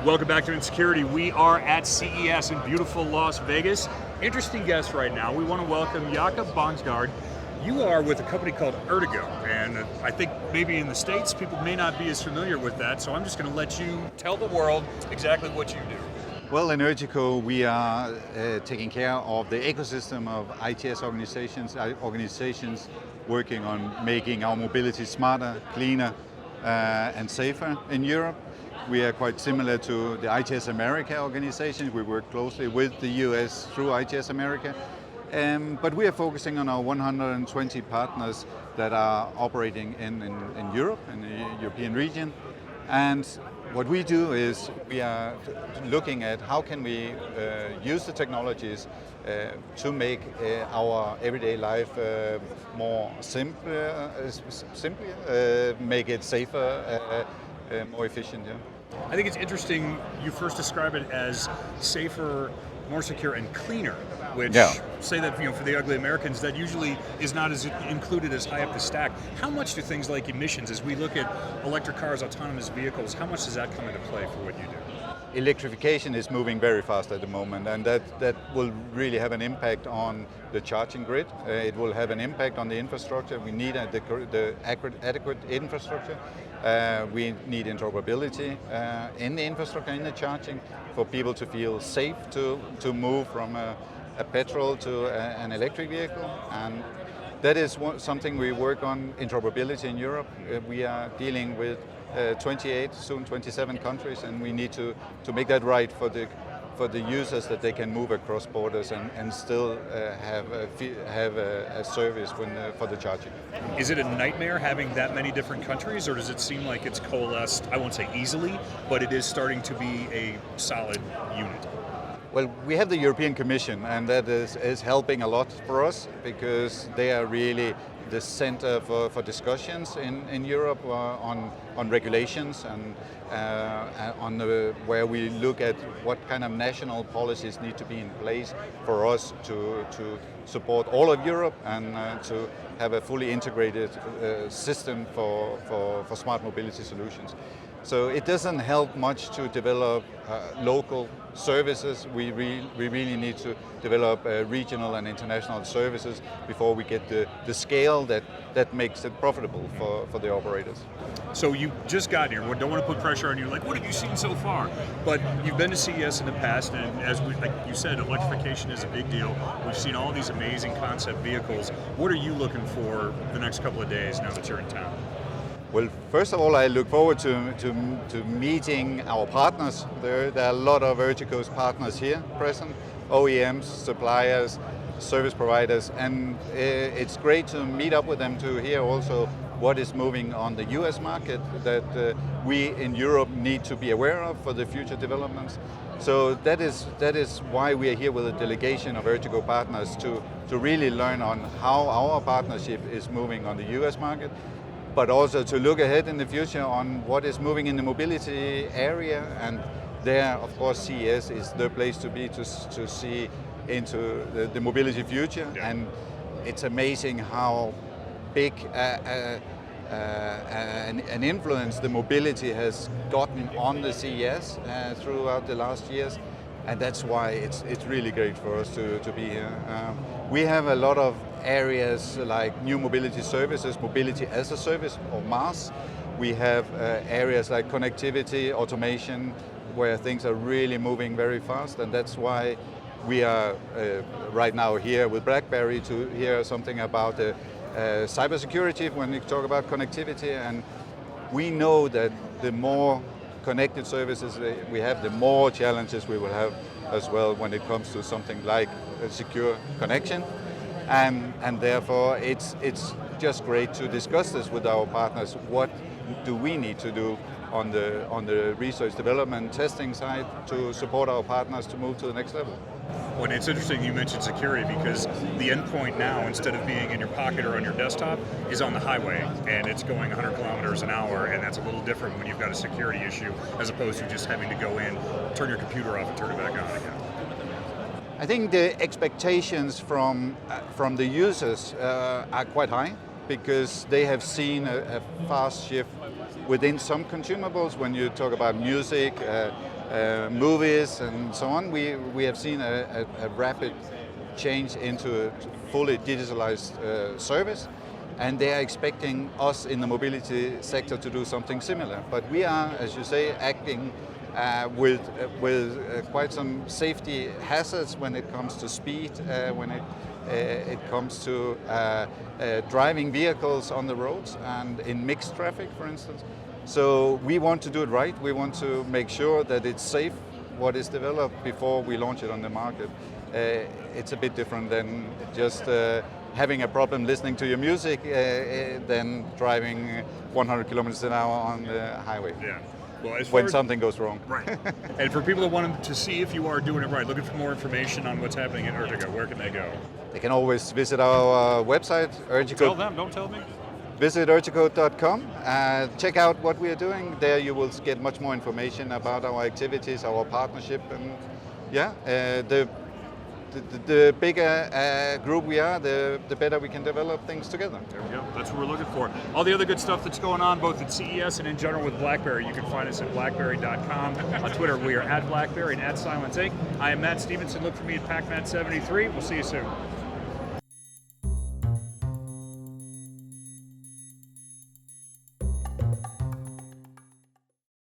Welcome back to Insecurity. We are at CES in beautiful Las Vegas. Interesting guest right now. We want to welcome Jakob Bangsgaard. You are with a company called ERTICO, and I think maybe in the States people may not be as familiar with that, so I'm just going to let you tell the world exactly what you do. Well, in ERTICO, we are taking care of the ecosystem of ITS organizations working on making our mobility smarter, cleaner, and safer in Europe. We are quite similar to the ITS America organization. We work closely with the US through ITS America. But we are focusing on our 120 partners that are operating in Europe, in the European region. And what we do is we are looking at how can we use the technologies to make our everyday life more simpler, make it safer, more efficient. Yeah. I think it's interesting you first describe it as safer, more secure, and cleaner, which say that for the ugly Americans, that usually is not as included as high up the stack. How much do things like emissions, as we look at electric cars, autonomous vehicles, how much does that come into play for what you do? Electrification is moving very fast at the moment, and that will really have an impact on the charging grid. It will have an impact on the infrastructure. We need the adequate infrastructure. We need interoperability in the infrastructure, in the charging, for people to feel safe to move from a petrol to an electric vehicle. And that is something we work on, interoperability in Europe. We are dealing with 28, soon 27 countries, and we need to make that right for the users, that they can move across borders and still have a service for the charging. Is it a nightmare having that many different countries, or does it seem like it's coalesced, I won't say easily, but it is starting to be a solid unit? Well, we have the European Commission, and that is helping a lot for us, because they are really the center for discussions in Europe on regulations and where we look at what kind of national policies need to be in place for us to support all of Europe and to have a fully integrated system for smart mobility solutions. So it doesn't help much to develop local services. We really need to develop regional and international services before we get the scale that makes it profitable for the operators. So you just got here. We don't want to put pressure on you, like, what have you seen so far? But you've been to CES in the past, and as like you said, electrification is a big deal. We've seen all these amazing concept vehicles. What are you looking for the next couple of days now that you're in town? Well, first of all, I look forward to meeting our partners. There are a lot of ERTICO's partners here present, OEMs, suppliers, service providers, and it's great to meet up with them to hear also what is moving on the US market that we in Europe need to be aware of for the future developments. So that is why we are here with a delegation of ERTICO partners to really learn on how our partnership is moving on the US market, but also to look ahead in the future on what is moving in the mobility area. And there, of course, CES is the place to be to see into the mobility future. Yeah. And it's amazing how big an influence the mobility has gotten on the CES throughout the last years. And that's why it's really great for us to be here. We have a lot of areas like new mobility services, mobility as a service, or MaaS. We have areas like connectivity, automation, where things are really moving very fast, and that's why we are right now here with BlackBerry to hear something about cybersecurity when we talk about connectivity. And we know that the more connected services we have, the more challenges we will have as well when it comes to something like a secure connection. And therefore it's just great to discuss this with our partners. What do we need to do on the research, development, testing side to support our partners to move to the next level? Well, it's interesting you mentioned security, because the endpoint now, instead of being in your pocket or on your desktop, is on the highway, and it's going 100 kilometers an hour, and that's a little different when you've got a security issue as opposed to just having to go in, turn your computer off and turn it back on again. I think the expectations from the users are quite high, because they have seen a fast shift within some consumables. When you talk about music, movies and so on, we have seen a rapid change into a fully digitalized service, and they are expecting us in the mobility sector to do something similar. But we are, as you say, acting with quite some safety hazards when it comes to speed, when it comes to driving vehicles on the roads and in mixed traffic, for instance. So we want to do it right. We want to make sure that it's safe, what is developed, before we launch it on the market. It's a bit different than just having a problem listening to your music than driving 100 kilometers an hour on the highway. Yeah. Well, when something goes wrong. Right. And for people that want to see if you are doing it right, looking for more information on what's happening at ERTICO, where can they go? They can always visit our website, ERTICO. Tell them, don't tell me. Visit ERTICO.com, check out what we are doing. There you will get much more information about our activities, our partnership, and the bigger group we are, the better we can develop things together. There we go. That's what we're looking for. All the other good stuff that's going on, both at CES and in general with BlackBerry, you can find us at blackberry.com. On Twitter, we are at BlackBerry and at Cylance Inc. I am Matt Stevenson. Look for me at PacMat73. We'll see you soon.